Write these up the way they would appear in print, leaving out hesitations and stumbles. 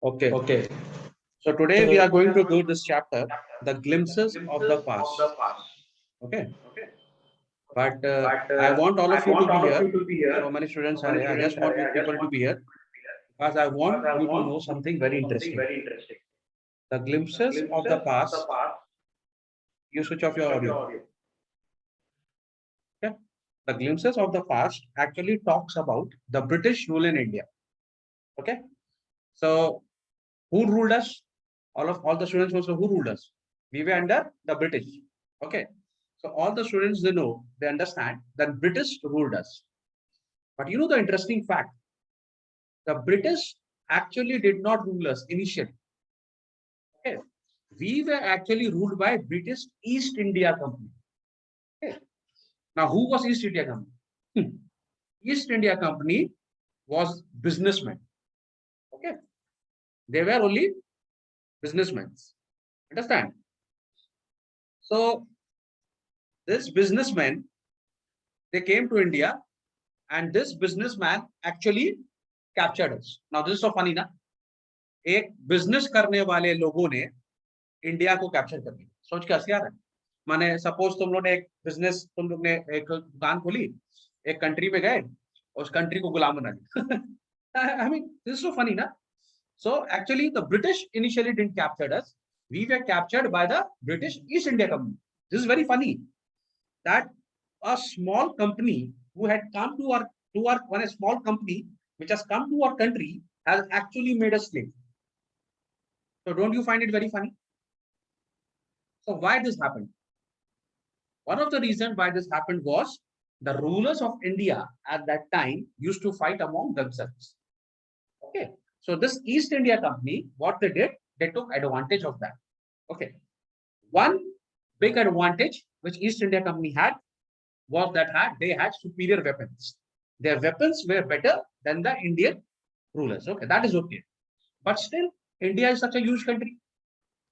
Okay. Okay. So today we So are going to do this chapter, the glimpses of the past. Okay. But I want all of you to be here. So many students are here. I just want you people to be here because I want you to know something very interesting. The glimpses of the past. You switch off your audio. Okay. The glimpses of the past actually talks about the British rule in India. Okay. So who ruled us? All the students also who ruled us? We were under the British. Okay. So all the students they know, they understand that British ruled us. But you know the interesting fact, the British actually did not rule us initially. Okay. We were actually ruled by British East India Company. Okay. Now who was East India Company? East India Company was businessmen. Okay. They were only businessmen. Understand? So this businessmen they came to India and this businessman actually captured us. Now this is so funny, na? एक business करने वाले लोगों ने India को capture कर लिया. सोच के हंसी आ रहा है. माने सपोज तुम लोग ने एक बिजनेस तुम लोग ने एक दुकान खोली एक कंट्री में गए उस कंट्री को गुलाम बना दिया. I mean this is so funny, na? So actually the British initially didn't capture us. We were captured by the British East India Company. This is very funny that a small company who had come to our one a small company which has come to our country has actually made us slave. So don't you find it very funny? So why this happened? One of the reasons why this happened was the rulers of India at that time used to fight among themselves. Okay. So this East India Company, what they did, they took advantage of that. Okay. One big advantage which East India Company had was that they had superior weapons. Their weapons were better than the Indian rulers. Okay, that is okay. But still, India is such a huge country,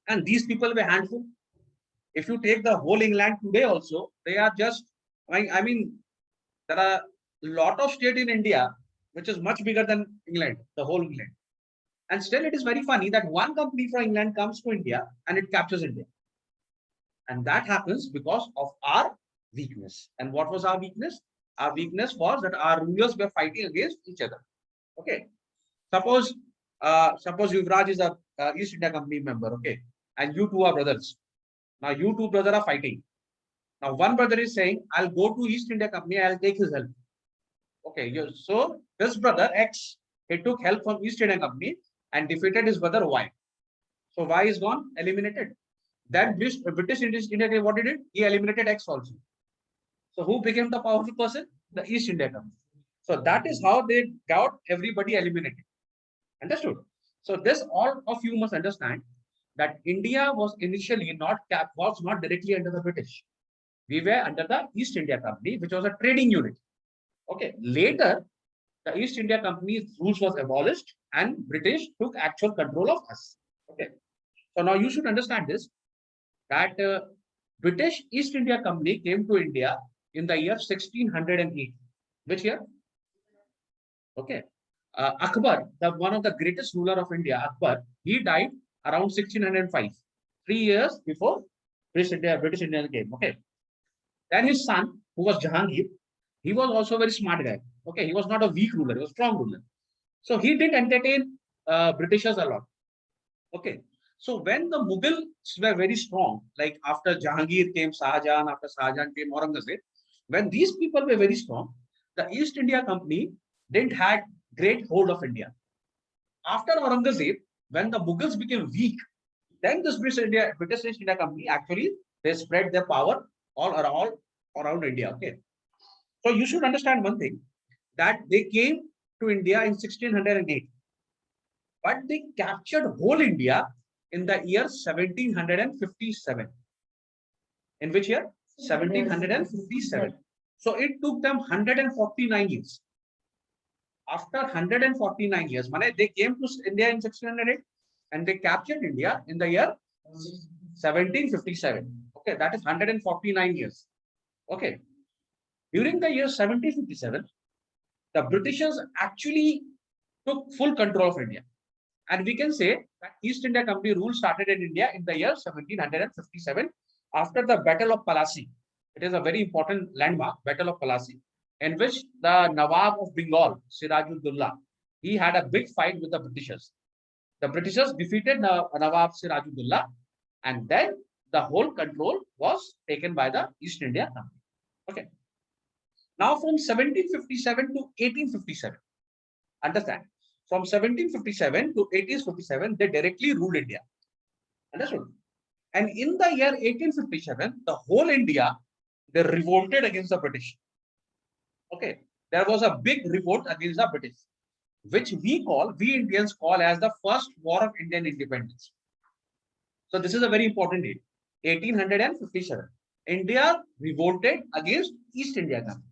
and these people were handful. If you take the whole England today, also they are just. I mean, there are a lot of state in India which is much bigger than England, the whole England. And still, it is very funny that one company from England comes to India and it captures India. And that happens because of our weakness. And what was our weakness? Our weakness was that our rulers were fighting against each other. Okay. Suppose Yuvraj is a East India Company member. Okay. And you two are brothers. Now you two brothers are fighting. Now one brother is saying, I'll go to East India Company, I'll take his help. Okay. So this brother X, he took help from East India Company and defeated his brother Y. So Y is gone, eliminated. Then British India, what did it? He eliminated X also. So who became the powerful person? The East India Company. So that is how they got everybody eliminated. Understood? So this all of you must understand that India was initially was not directly under the British. We were under the East India Company, which was a trading unit. Okay. Later, the East India Company's rules was abolished and British took actual control of us. Okay. So now you should understand this that British East India Company came to India in the year 1608. Which year? Okay. Akbar, one of the greatest ruler of India, Akbar, he died around 1605, 3 years before British India came. Okay. Then his son, who was Jahangir, he was also a very smart guy. Okay. He was not a weak ruler, he was a strong ruler. So he did entertain Britishers a lot. Okay. So when the Mughals were very strong, like after Jahangir came Shahjahan, after Shahjahan came Aurangzeb, when these people were very strong, the East India Company didn't had great hold of India. After Aurangzeb, when the Mughals became weak, then this British East India Company actually they spread their power all around India. Okay. So you should understand one thing that they came to India in 1608, but they captured whole India in the year 1757. In which year? 1757. So it took them 149 years. After 149 years, they came to India in 1608 and they captured India in the year 1757. Okay, that is 149 years. Okay. During the year 1757, the Britishers actually took full control of India. And we can say that East India Company rule started in India in the year 1757 after the Battle of Palasi. It is a very important landmark, Battle of Palasi, in which the Nawab of Bengal, Sirajuddaulah, he had a big fight with the Britishers. The Britishers defeated Nawab Sirajuddaulah, and then the whole control was taken by the East India Company. Okay. Now from 1757 to 1857, understand, from 1757 to 1857, they directly ruled India. Understood? And in the year 1857, the whole India, they revolted against the British. Okay. There was a big revolt against the British, which we Indians call as the first war of Indian independence. So this is a very important date, 1857. India revolted against East India Company,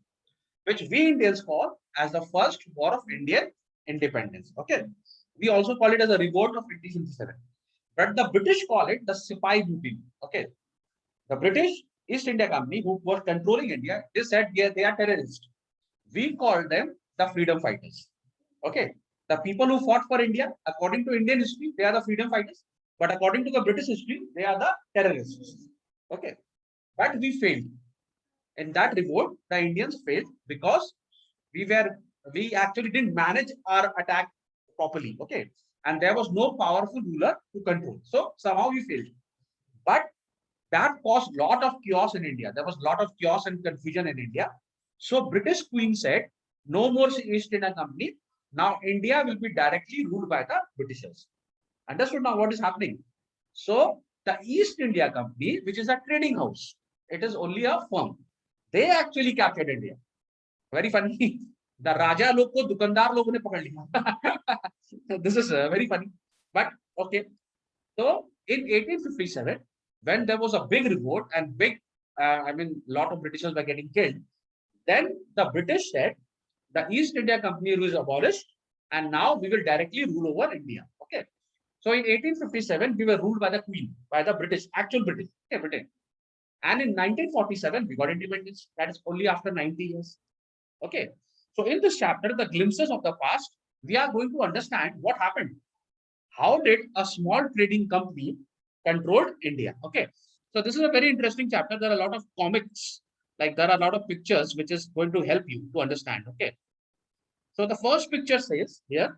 which we Indians call as the first war of Indian independence. Okay. We also call it as a revolt of 1857. But the British call it the Sipai Mutiny. Okay. The British East India Company, who was controlling India, they said, yeah, they are terrorists. We call them the freedom fighters. Okay. The people who fought for India, according to Indian history, they are the freedom fighters. But according to the British history, they are the terrorists. Okay. But we failed. In that revolt, the Indians failed because we actually didn't manage our attack properly. Okay. And there was no powerful ruler to control. So somehow we failed. But that caused a lot of chaos in India. There was a lot of chaos and confusion in India. So British Queen said, no more East India Company. Now India will be directly ruled by the Britishers. Understood now what is happening? So the East India Company, which is a trading house, it is only a firm. They actually captured India. Very funny. The Raja log ko dukandar logo ne pakad liya. This is very funny. But okay. So in 1857, when there was a big revolt and lot of Britishers were getting killed, then the British said the East India Company rule is abolished, and now we will directly rule over India. Okay. So in 1857, we were ruled by the Queen, by the British, actual British. Okay, Britain. And in 1947, we got independence. That is only after 90 years. Okay. So in this chapter, the glimpses of the past, we are going to understand what happened. How did a small trading company control India? Okay. So this is a very interesting chapter. There are a lot of comics, like there are a lot of pictures, which is going to help you to understand. Okay. So the first picture says here,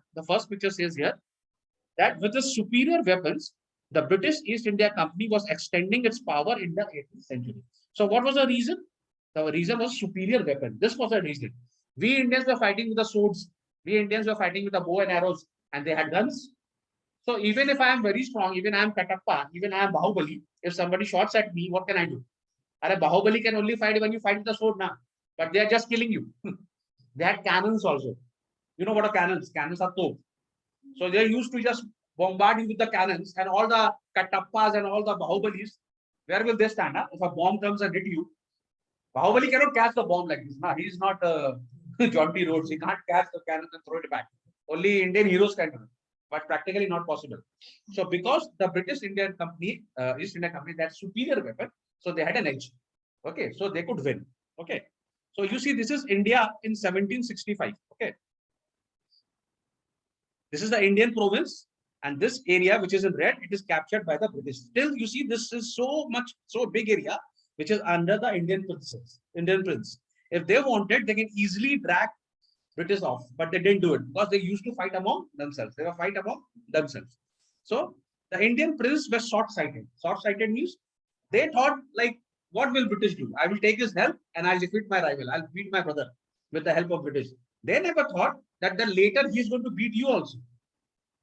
that with the superior weapons, the British East India Company was extending its power in the 18th century. So what was the reason? The reason was superior weapon. This was the reason. We Indians were fighting with the swords. We Indians were fighting with the bow and arrows, and they had guns. So even if I am very strong, even I am Katappa, even I am Bahubali, if somebody shots at me, what can I do? Bahubali can only fight when you fight with the sword now. But they are just killing you. They had cannons also. You know what are cannons? Cannons are top. So they used to just bombard you with the cannons, and all the Katappas and all the Bahubalis, where will they stand? Huh? If a bomb comes and hit you, Bahubali cannot catch the bomb like this. Nah, he is not John T. Rhodes. He can't catch the cannon and throw it back. Only Indian heroes can do it, but practically not possible. So because the British Indian Company, East India Company, that superior weapon, so they had an edge. Okay, so they could win. Okay, so you see, this is India in 1765. Okay, this is the Indian province, and this area which is in red, it is captured by the British. Still, you see, this is so big area which is under the Indian prince. If they wanted, they can easily drag British off, but they didn't do it because they used to fight among themselves. They were fight among themselves. So the Indian prince was short-sighted. Short-sighted means they thought, like, what will British do? I will take his help and I'll defeat my rival. I'll beat my brother with the help of British. They never thought that then later he's going to beat you also.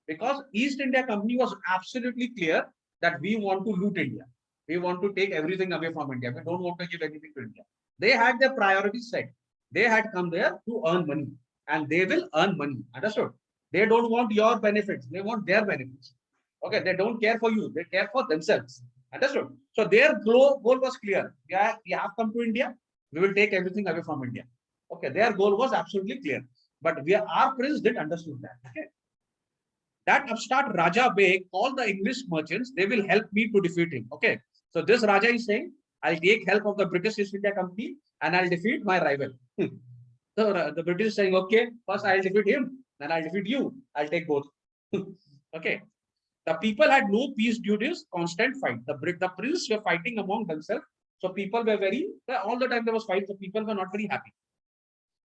Because East India Company was absolutely clear that we want to loot India. We want to take everything away from India. We don't want to give anything to India. They had their priorities set. They had come there to earn money, and they will earn money. Understood? They don't want your benefits. They want their benefits. Okay, they don't care for you. They care for themselves. Understood? So their goal was clear. We have come to India. We will take everything away from India. Okay, their goal was absolutely clear. But our prince didn't understand that. Okay. That upstart Raja Beg called the English merchants. They will help me to defeat him. Okay. So this Raja is saying, I'll take help of the British East India Company and I'll defeat my rival. So the British is saying, okay, first I'll defeat him, then I'll defeat you. I'll take both. Okay. The people had no peace due to this constant fight. The prince were fighting among themselves. So people were all the time there was fight. So people were not very happy.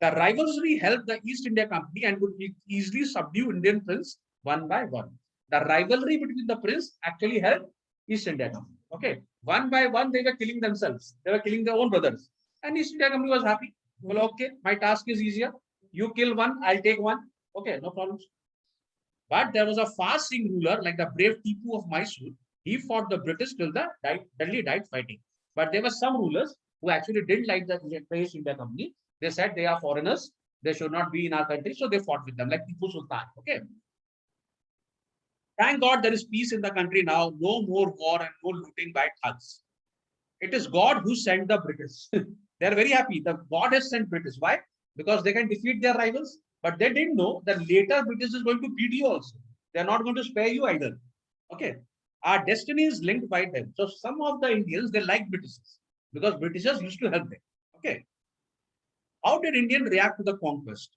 The rivalry helped the East India Company and would easily subdue Indian prince one by one. The rivalry between the prince actually helped East India Company. Okay. One by one, they were killing themselves. They were killing their own brothers. And East India Company was happy. Well, okay, my task is easier. You kill one, I'll take one. Okay, no problems. But there was a fast-seeing ruler like the brave Tipu of Mysore. He fought the British till the Delhi died fighting. But there were some rulers who actually didn't like the East India Company. They said they are foreigners. They should not be in our country. So they fought with them like Tipu Sultan. Okay. Thank God there is peace in the country now. No more war and no looting by thugs. It is God who sent the British. They are very happy. The God has sent British. Why? Because they can defeat their rivals. But they didn't know that later British is going to beat you also. They are not going to spare you either. Okay. Our destiny is linked by them. So some of the Indians, they like Britishers because Britishers used to help them. Okay. How did Indian react to the conquest?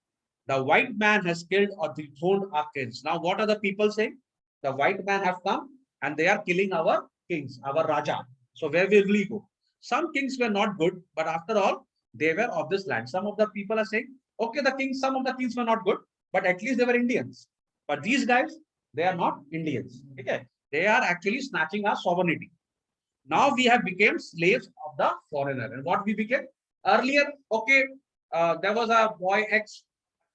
The white man has killed or dethroned our kings. Now, what are the people saying? The white man have come and they are killing our kings, our Raja. So where will we go? Some kings were not good, but after all, they were of this land. Some of the people are saying, okay, some of the kings were not good, but at least they were Indians. But these guys, they are not Indians. Okay, they are actually snatching our sovereignty. Now we have become slaves of the foreigner. And what we became earlier, okay, there was a boy X,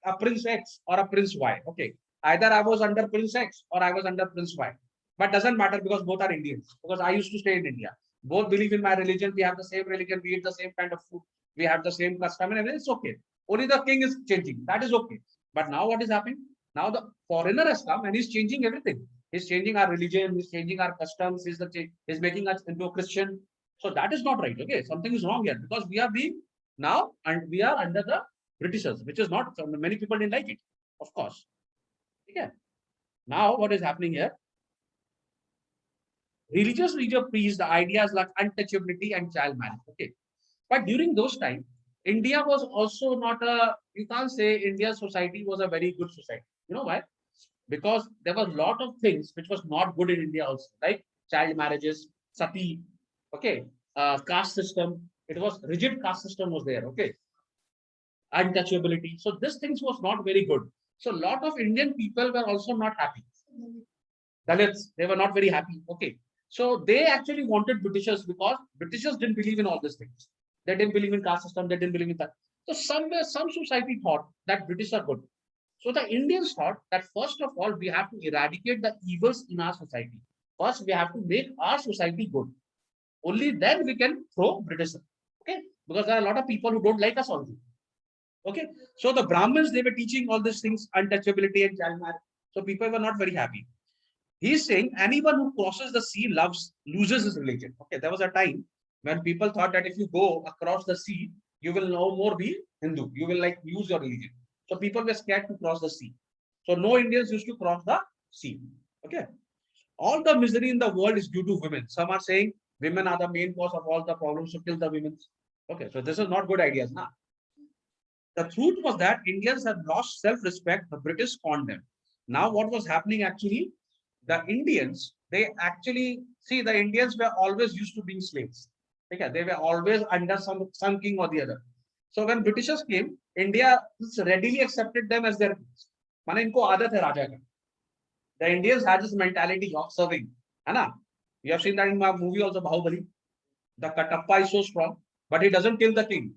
a prince X, or a prince Y. Okay, either I was under prince X or I was under prince Y. But doesn't matter because both are Indians. Because I used to stay in India. Both believe in my religion. We have the same religion. We eat the same kind of food. We have the same custom and everything. It's okay. Only the king is changing. That is okay. But now what is happening? Now the foreigner has come and he's changing everything. He's changing our religion. He's changing our customs. He's making us into a Christian. So that is not right. Okay, something is wrong here because we are being now and we are under the Britishers, which is not. Many people didn't like it, of course. Okay. Now what is happening here? Religious leader preached the ideas like untouchability and child marriage. Okay, but during those times, India was also not a. You can't say India's society was a very good society. You know why? Because there was a lot of things which was not good in India also, like child marriages, sati, okay, caste system. It was rigid caste system was there, okay, untouchability. So these things was not very good. So a lot of Indian people were also not happy. Dalits, they were not very happy. Okay, so they actually wanted Britishers because Britishers didn't believe in all these things. They didn't believe in caste system. They didn't believe in that. So somewhere, some society thought that British are good. So the Indians thought that first of all, we have to eradicate the evils in our society. First, we have to make our society good. Only then we can throw British. Okay, because there are a lot of people who don't like us also. Okay, so the Brahmins, they were teaching all these things, untouchability and child marriage. So people were not very happy. He's saying anyone who crosses the sea loses his religion. Okay, there was a time when people thought that if you go across the sea, you will no more be Hindu. You will like use your religion. So people were scared to cross the sea. So no Indians used to cross the sea. Okay. All the misery in the world is due to women. Some are saying women are the main cause of all the problems, so kill the women. Okay, so this is not good ideas. Nah. The truth was that Indians had lost self-respect. The British scorned them. Now what was happening actually? The Indians, they actually, see, the Indians were always used to being slaves. Okay, they were always under some king or the other. So when Britishers came, India readily accepted them as their kings. माने इनको आदत है राजा का. The Indians had this mentality of serving. है ना? You have seen that in my movie also, Bahubali. The Katappa is so strong, but he doesn't kill the king.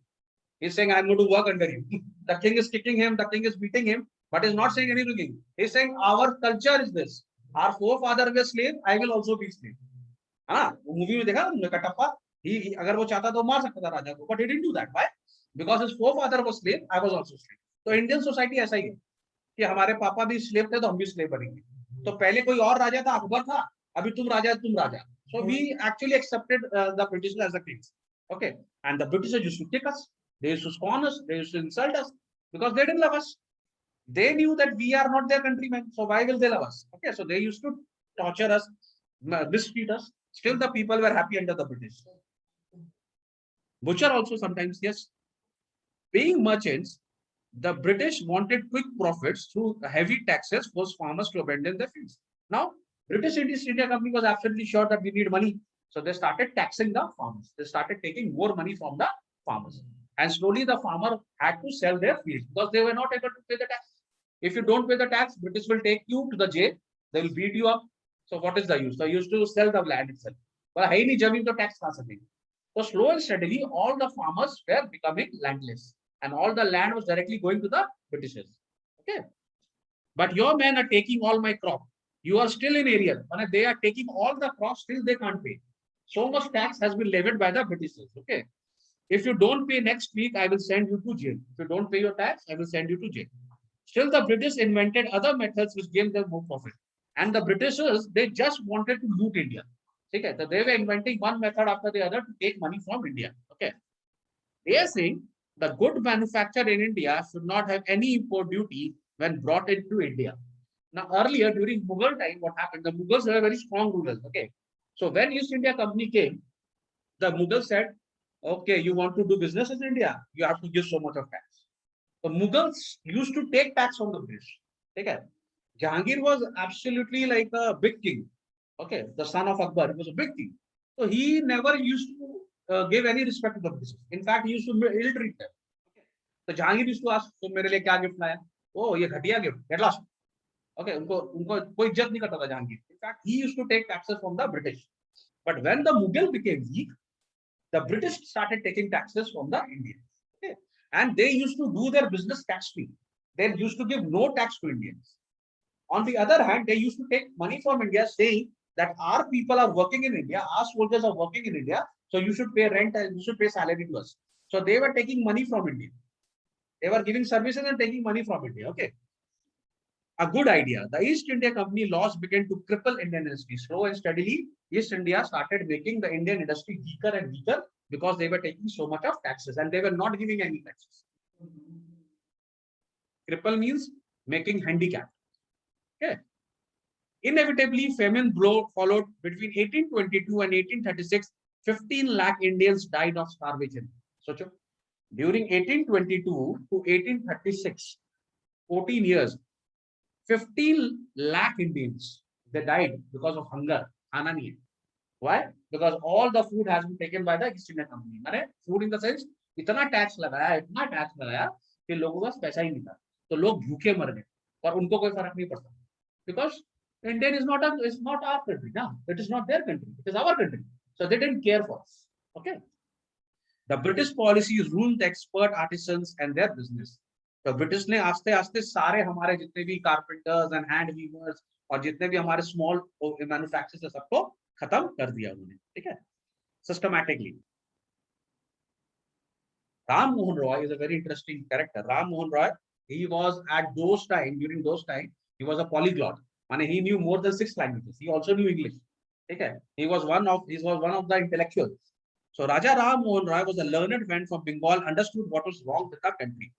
He's saying, I'm going to work under you. The king is kicking him, the king is beating him, but he's not saying anything. He's saying, our culture is this. Our forefather were slave, I will also be slave. हाँ, movie में देखा तुमने Kattappa, he अगर वो चाहता तो मार सकता था राजा को, but he didn't do that. Why? Because his forefather was slave, I was also slave. तो इंडियन सोसाइटी ऐसा ही है कि हमारे पापा भी स्लेव थे तो हम भी स्लेव बनेंगे. तो पहले कोई और राजा था, अकबर था, अभी तुम राजा, तुम राजा. So we actually accepted the British as a king. Okay, and the British used to kick us, they used to scorn us, they used to insult us because they didn't love us. They knew that we are not their countrymen, so why will they love us? Okay, so they used to torture us, mistreat us. Still, the people were happy under the British. Butcher also sometimes, yes. Being merchants, the British wanted quick profits through heavy taxes, forced farmers to abandon their fields. Now, British East India Company was absolutely sure that we need money. So they started taxing the farmers. They started taking more money from the farmers. And slowly the farmer had to sell their fields because they were not able to pay the tax. If you don't pay the tax, British will take you to the jail. They will beat you up. So what is the use? The use to sell the land itself. But hey, nahi zameen to tax kha sakenge. So slow and steadily, all the farmers were becoming landless, and all the land was directly going to the Britishers. Okay, but your men are taking all my crop. You are still in area. They are taking all the crops, still they can't pay. So much tax has been levied by the Britishers. Okay. If you don't pay next week, I will send you to jail. If you don't pay your tax, I will send you to jail. Still, the British invented other methods which gave them more profit. And the Britishers, they just wanted to loot India. Okay. So they were inventing one method after the other to take money from India. Okay. They are saying the good manufactured in India should not have any import duty when brought into India. Now, earlier during Mughal time, what happened? The Mughals were very strong rulers. Okay. So when East India Company came, the Mughals said, okay, you want to do business in India, you have to give so much of tax. The Mughals used to take tax from the British. Okay. Jahangir was absolutely like a big king. Okay. The son of Akbar, he was a big king. So he never used to give any respect to the British. In fact, he used to ill treat them. Okay. So Jahangir used to ask, so मेरे लिए क्या gift लाया? Oh, ये घटिया gift. Get lost. Okay, उनको उनको कोई इज्जत नहीं करता था Jahangir. In fact, he used to take taxes from the British. But when the Mughal became weak, the British started taking taxes from the Indians. Okay, and they used to do their business tax free. They used to give no tax to Indians. On the other hand, they used to take money from India, saying that our people are working in India, our soldiers are working in India, so you should pay rent and you should pay salary to us. So they were taking money from India. They were giving services and taking money from India. Okay. A good idea. The East India Company laws began to cripple Indian industry. Slow and steadily, East India started making the Indian industry weaker and weaker because they were taking so much of taxes and they were not giving any taxes. Cripple means making handicapped. Okay. Inevitably, famine blow followed between 1822 and 1836. 15 lakh Indians died of starvation. So, during 1822 to 1836, 14 years, 15 lakh Indians, they died because of hunger. Why? Because all the food has been taken by the East India Company. Food in the sense, इतना tax लगाया कि लोगों का पैसा ही नहीं था, तो लोग भूखे मर गए और उनको कोई फर्क नहीं पड़ता. Because India is not our country, no? It is not their country, it is our country. So they didn't care for us. Okay. The British policies ruled the expert artisans and their business. तो British ने आस्ते आस्ते सारे हमारे जितने भी carpenters and hand viewers और जितने भी हमारे स्मॉल मैन्युफैक्चरर्स है सबको खत्म कर दिया उन्होंने. ठीक है, systematically. Ram Mohan Roy is a very interesting character. Ram Mohan Roy, he was at those time, during those time, he was a polyglot. I mean, he knew more than 6 languages. He also knew English. Okay. He was one of the intellectuals. So Raja Ram Mohan Roy was a learned man from Bengal, understood what was wrong with our country.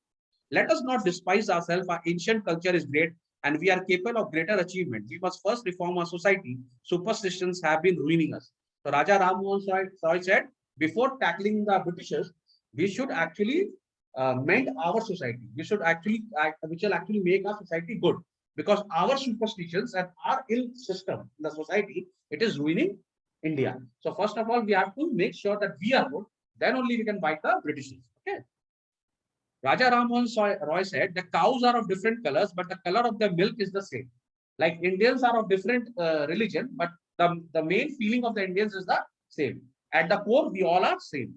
Let us not despise ourselves. Our ancient culture is great and we are capable of greater achievement. We must first reform our society. Superstitions have been ruining us. So Raja Ram Mohan Roy said, before tackling the Britishers, we should actually mend our society. We should actually, which will actually make our society good, because our superstitions and our ill system in the society, it is ruining India. So first of all, we have to make sure that we are good. Then only we can fight the Britishers. Okay. Raja Ram Mohan Roy said, the cows are of different colors, but the color of their milk is the same. Like Indians are of different religion, but the main feeling of the Indians is the same. At the core, we all are same.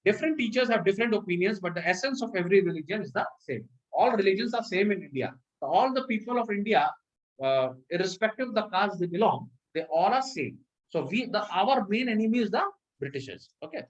Different teachers have different opinions, but the essence of every religion is the same. All religions are same in India. So all the people of India, irrespective of the caste they belong, they all are same. So our main enemy is the Britishers. Okay.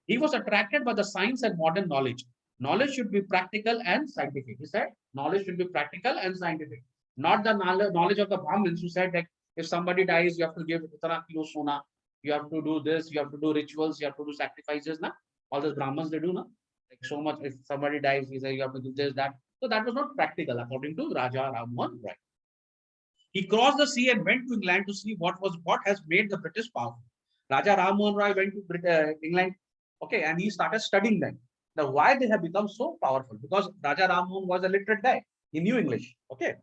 He was attracted by the science and modern knowledge. Knowledge should be practical and scientific. He said, knowledge should be practical and scientific. Not the knowledge of the Brahmins who said that if somebody dies, you have to give itana kilo sona, you have to do this, you have to do rituals, you have to do sacrifices. Na? All the Brahmins, they do, na? Like so much, if somebody dies, he says you have to do this, that. So that was not practical according to Raja Ram Mohan Roy. He crossed the sea and went to England to see what has made the British powerful. Raja Ram Mohan Roy went to England, okay, and he started studying them. Now, why they have become so powerful? Because Raja Ram Mohan was a literate guy. He knew English. Okay.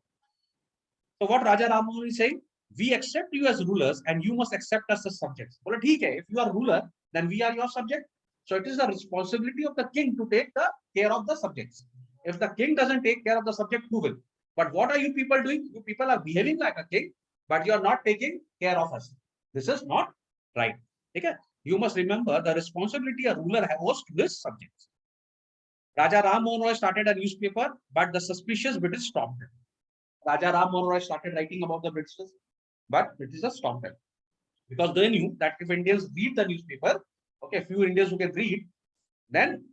So what Raja Ram Mohan is saying? We accept you as rulers and you must accept us as subjects. बोला ठीक है, if you are ruler, then we are your subject. So it is the responsibility of the king to take the care of the subjects. If the king doesn't take care of the subject, who will? But what are you people doing? You people are behaving like a king, but you are not taking care of us. This is not right. Okay? You must remember the responsibility a ruler has to his subjects. Raja Ram Mohan Roy started a newspaper, but the suspicious British stopped it. Raja Ram Mohan Roy started writing about the Britishers, but Britishers stopped it because they knew that if Indians read the newspaper, okay, few Indians who can read, then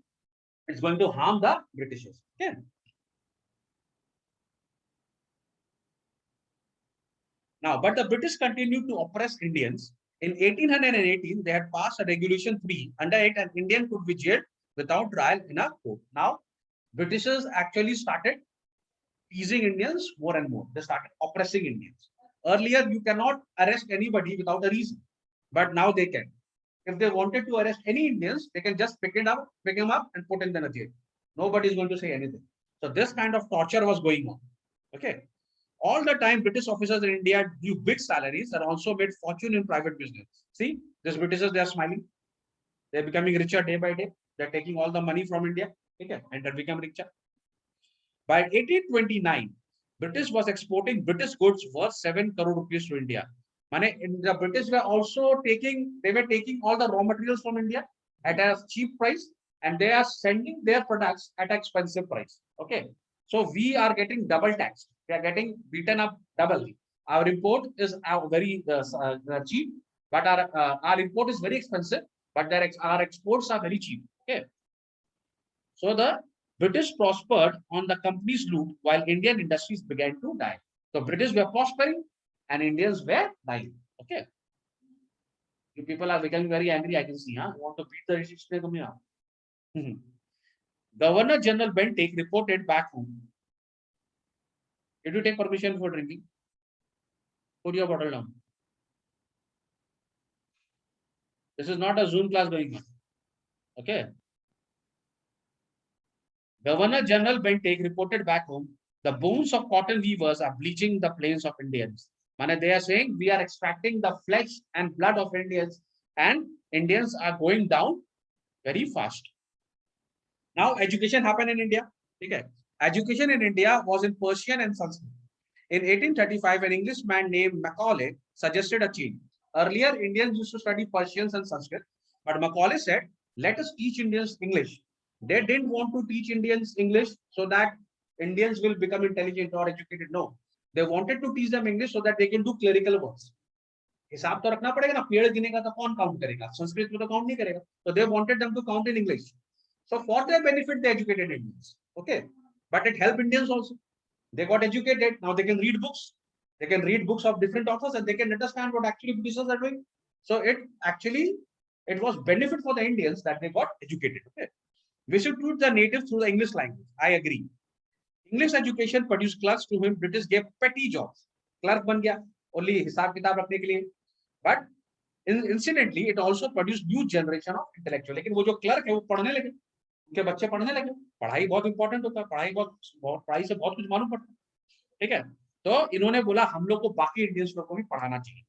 it's going to harm the Britishers. Okay. Now, but the British continued to oppress Indians. In 1818, they had passed a Regulation 3. Under it, an Indian could be jailed without trial in a court. Now, Britishers actually started teasing Indians more and more. They started oppressing Indians. Earlier, you cannot arrest anybody without a reason, but now they can. If they wanted to arrest any Indians, they can just pick him up, and put him in a jail. Nobody is going to say anything. So this kind of torture was going on. Okay. All the time, British officers in India drew big salaries and also made fortune in private business. See, these Britishers, they are smiling. They're becoming richer day by day. They're taking all the money from India. Okay, and they become richer. By 1829, British was exporting British goods worth 7 crore rupees to India. The British were also taking all the raw materials from India at a cheap price, and they are sending their products at an expensive price. Okay, so we are getting double taxed. We are getting beaten up double. Our import is very cheap, but our import is very expensive, but our exports are very cheap. Okay, so the British prospered on the company's loot while Indian industries began to die. So British were prospering and Indians were dying. Okay. You people are becoming very angry, I can see. Huh? You want to beat the British? Governor General Bentinck reported back home. Did you take permission for drinking? Put your bottle down. This is not a Zoom class going on. Okay. Governor General Bentinck reported back home, the bones of cotton weavers are bleaching the plains of Indians. They are saying we are extracting the flesh and blood of Indians, and Indians are going down very fast. Now, education happened in India. Okay. Education in India was in Persian and Sanskrit. In 1835, an Englishman named Macaulay suggested a change. Earlier, Indians used to study Persian and Sanskrit, but Macaulay said, let us teach Indians English. They didn't want to teach Indians English so that Indians will become intelligent or educated. No, they wanted to teach them English so that they can do clerical works. हिसाब तो रखना पड़ेगा ना, पेड़ गिने का तो कौन काउंट करेगा, संस्कृत में तो काउंट नहीं करेगा. So they wanted them to count in English. So for their benefit, they educated Indians. Okay, but it helped Indians also. They got educated. Now they can read books. They can read books of different authors and they can understand what actually Britishers are doing. So it was benefit for the Indians that they got educated. Okay. We should teach the natives through the English language. I agree. English education produced clerks to whom British gave petty jobs. Clerk ban gaya, only हिसाब किताब रखने के लिए. But incidentally, it also produced new generation of intellectual. लेकिन वो जो clerk है वो पढ़ने लगे. उनके बच्चे पढ़ने लगे. पढ़ाई बहुत इंपॉर्टेंट होता है. पढ़ाई से बहुत कुछ मालूम पड़ता है. ठीक है. तो इन्होंने बोला हम लोग को बाकी इंडियंस लोग को भी पढ़ाना चाहिए.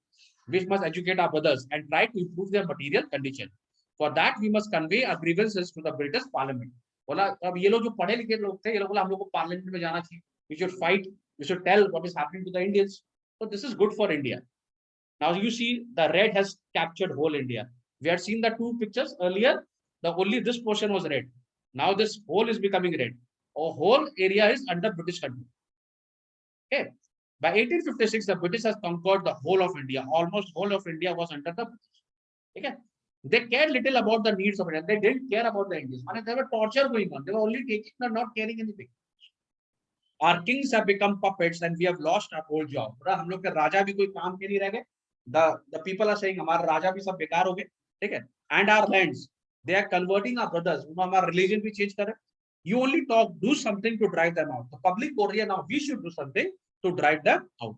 We must educate our brothers and try to improve their material condition. For that, we must convey our grievances to the British Parliament. बोला अब ये लोग जो पढ़े लिखे लोग थे, ये लोग बोला हम लोग को पार्लियामेंट में जाना चाहिए. We should fight. We should tell what is happening to the Indians. So this is good for India. Now you see the red has captured whole India. We had seen the two pictures earlier. The only this portion was red. Now this whole is becoming red. A whole area is under British control. Okay. By 1856, the British has conquered the whole of India. Almost whole of India was under the British. Okay. They cared little about the needs of India. They didn't care about the Indians. There was torture going on. They were only taking and not caring anything. Our kings have become puppets and we have lost our whole job. हम लोग के राजा भी कोई काम के नहीं रह गए. The people are saying हमारे राजा भी सब बेकार हो गए. ठीक है. And our lands, they are converting our brothers. हमारा religion भी change कर रहे. You only talk, do something to drive them out. The public बोल रही है now we should do something to drive them out.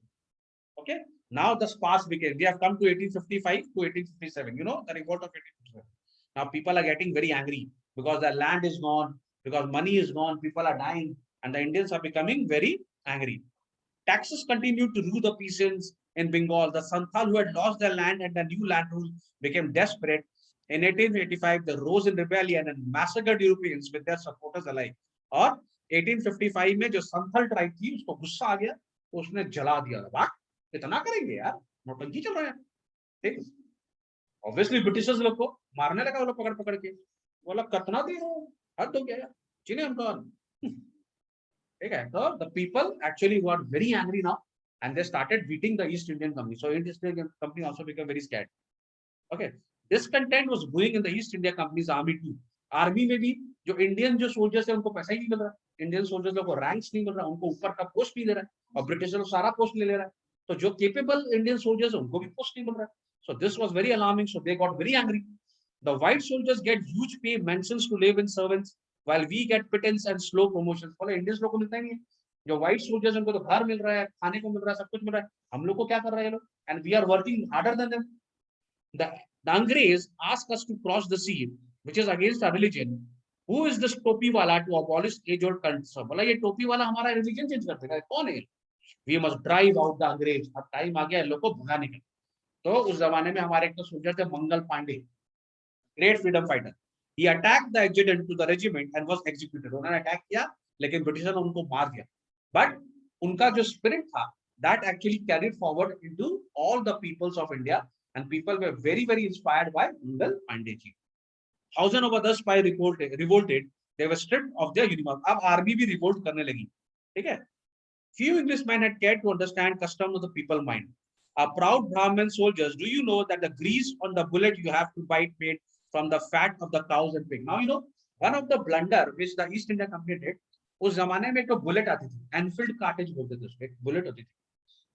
Okay. Now the sparse began. We have come to 1855 to 1857. You know, the revolt of 1857. Now people are getting very angry because the land is gone, because money is gone, people are dying, and the Indians are becoming very angry. Taxes continued to rule the peasants in Bengal. The Santhal who had lost their land and the new land rule became desperate. In 1885, they rose in rebellion and massacred Europeans with their supporters alike. और 1855 में जो Santhal tribe थी उसको गुस्सा आ गया, तो उसने जला दिया। वाह, इतना करेंगे यार, नौटंकी चल रहा है। ठीक, ऑब्वियसली ब्रिटिशर्स लोग को मारने लगा, वो लोग पकड़ पकड़ के, बोला कितना दे रहे हो, हद हो गया यार, चीने हमको। ठीक है, तो the people actually got very angry now and they started beating the East Indian Company. So East Indian Company also became very scared. Okay, discontent was brewing in the East India Company's army too. Army में भी जो Indian जो soldiers है उनको पैसा ही नहीं मिल रहा, Indian soldiers लोगों को रैंक्स नहीं मिल रहा, उनको ऊपर का पोस्ट नहीं दे रहा है, और ब्रिटिश लोग सारा पोस्ट ले रहा है। तो जो केपेबल इंडियन सोल्जर्स है उनको भी पोस्ट नहीं मिल रहा है। So this was very alarming. So they got very angry. The white soldiers get huge pay, mansions to live in, servants, while we get pittance and slow promotions. बोले Indians लोग को मिलता ही नहीं है, जो व्हाइट सोल्जर्स उनको तो घर मिल रहा है, खाने को मिल रहा है, सब कुछ मिल रहा है, हम लोग को क्या कर रहे हैं लोग, and we are working harder than them. The Angrez ask us to cross the sea, which is against our religion. Who is this टोपी वाला to abolish age-old culture? बोला ये टोपी वाला हमारा रिलीजन चेंज कर देगा, कौन है? We must drive out the Angrez. अब टाइम आ गया लोग को भगाने का। तो उस जमाने में हमारे एक तो सोल्जर थे Mangal Pandey, great freedom fighter. He attacked the adjutant to the regiment and was executed. उन्होंने अटैक किया लेकिन ब्रिटिशर ने उनको मार दिया। बट उनका जो स्पिरिट था that actually carried forward into all the peoples of India and people were very very inspired by Mangal Pandey ji. Thousands of others by revolted. They were stripped of their uniform. अब army भी revolt करने लगी। ठीक है, few Englishmen had cared to understand custom of the people mind. A proud Brahmin soldiers, do you know that the grease on the bullet you have to bite made from the fat of the cows and pig? Now you know one of the blunder which the East India Company did. उस जमाने में एक bullet आती थी, Enfield cartridge बोलते थे उसको, एक बुलेट होती थी।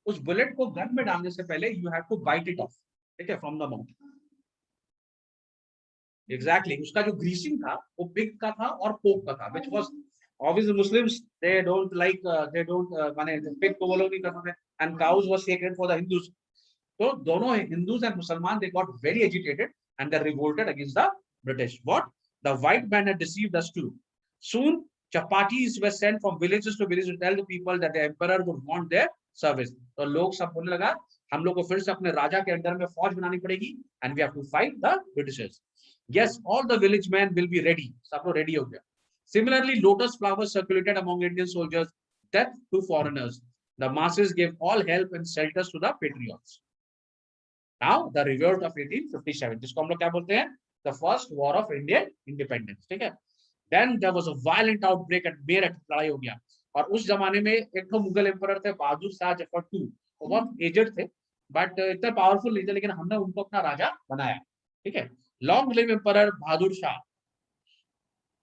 उस बुलेट को गन में डालने से पहले you have to bite it off, ठीक है, फ्रॉम द माउथ। एग्जैक्टली, उसका जो ग्रीसिंग था वो पिग का था और पोक का था, which was obviously Muslims they don't like माने पिग को वो लोग नहीं करते थे, and cows was sacred for the Hindus. तो दोनों हिंदूज एंड मुसलमान they got very agitated and they revolted against the British. What the white man had deceived us too. Soon chapatis were sent from villages to villages to tell the people that the emperor would want their service. तो लोग सब बोलने लगा हम लोग को फिर से अपने राजा के अंडर में फौज बनानी पड़ेगी and we have to fight the Britishers. Yes, all the village men will be ready. सब लोग ready हो गया। Similarly, lotus flowers circulated among Indian soldiers, death to foreigners. The masses gave all help and shelters to the patriots. Now, the revolt of 1857, जिसको हम लोग क्या बोलते हैं? The first war of Indian independence. ठीक है? Then there was a violent outbreak at Meerut, लड़ाई हो गया। और उस जमाने में एक तो मुगल एम्परर थे बहादुर शाह जफर II, वो बहुत एजेड थे, बट इतना पावरफुल नहीं थे, लेकिन हमने उनको अपना राजा बनाया। ठीक है? Long live Emperor Bahadur Shah.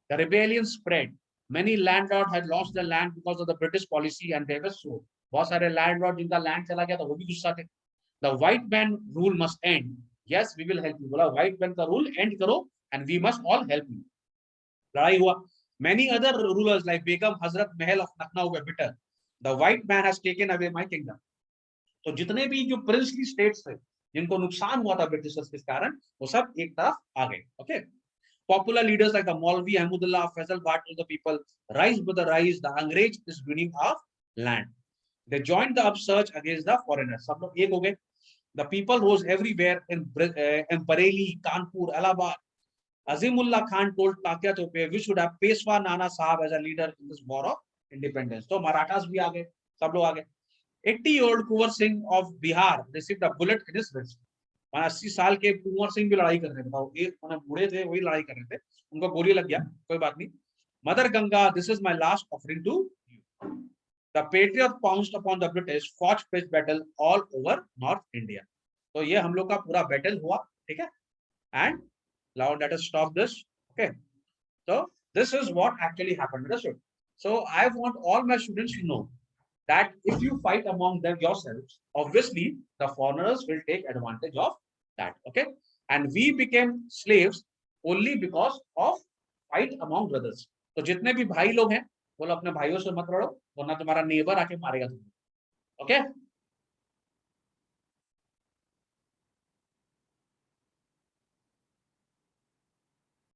The rebellion spread. Many landlords had lost their land because of the British policy and they were sold. बहुत सारे landlord जिनका land चला गया था वो भी गुस्सा थे। The white man rule must end. Yes, we will help you. बोला white man का rule end करो and we must all help you. लड़ाई हुआ। Many other rulers like Begum Hazrat Mahal of Lucknow were bitter. The white man has taken away my kingdom. तो जितने भी जो princely states थे जिनको नुकसान हुआ था ब्रिटिशर्स के कारण, वो सब एक तरफ आ गए। Okay, popular leaders like the Maulvi Ahmadullah Faisal Bhat told the people, rise brother rise, the Angrez is winning our land. They joined the upsurge against the foreigners. सब लोग एक हो गए। The people rose everywhere in Bareilly, Kanpur, Allahabad. Azimullah Khan told Tatya Tope, we should have Peshwa Nana Sahab as a leader in this war of independence. तो मराठास भी आ गए, सब लोग आ गए। 80-year-old Kunwar Singh of Bihar received a bullet in his wrist. 80 साल के कुंवर सिंह भी लड़ाई कर रहे थे, एक बूढ़े थे वही लड़ाई कर रहे थे, उनको गोली लग गया, कोई बात नहीं। Mother Ganga, this is my last offering to you. The patriot pounced upon the British, fought fish battle all over north India. तो ये हम लोग का पूरा बैटल हुआ। ठीक है, and now let us stop this. Okay, so this is what actually happened. So I want all my students to know that if you fight among them yourselves, obviously the foreigners will take advantage of that. Okay, and we became slaves only because of fight among brothers. तो जितने भी भाई लोग हैं, बोलो अपने भाइयों से मत लड़ो, वरना तुम्हारा नेबर आके मारेगा तुम्हें। ओके,